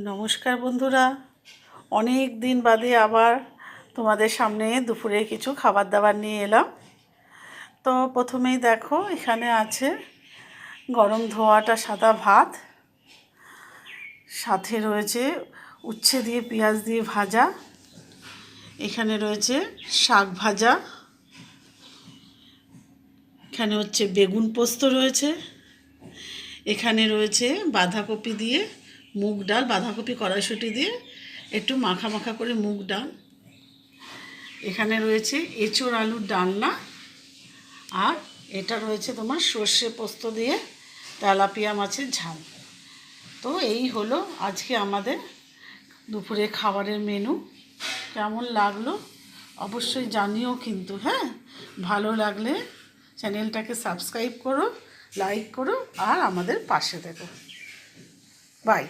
নমস্কার বন্ধুরা, অনেক দিন বাদে আবার তোমাদের সামনে দুপুরে কিছু খাবার দাবার নিয়ে এলাম। তো প্রথমেই দেখো, এখানে আছে গরম ধোয়াটা সাদা ভাত, সাথে রয়েছে উচ্ছে দিয়ে পেঁয়াজ দিয়ে ভাজা, এখানে রয়েছে শাক ভাজা, এখানে হচ্ছে বেগুন পোস্ত রয়েছে, এখানে রয়েছে বাঁধাকপি দিয়ে মুগ ডাল, বাঁধাকপি কড়াইশুঁটি দিয়ে একটু মাখা মাখা করে মুগ ডাল, এখানে রয়েছে এঁচোড় আলুর ডালনা, আর এটা রয়েছে তোমার সর্ষে পোস্ত দিয়ে তেলাপিয়া মাছের ঝাল। তো এই হলো আজকে আমাদের দুপুরে খাবারের মেনু। কেমন লাগলো অবশ্যই জানিও কিন্তু, হ্যাঁ? ভালো লাগলে চ্যানেলটাকে সাবস্ক্রাইব করো, লাইক করো আর আমাদের পাশে থেকো। বাই।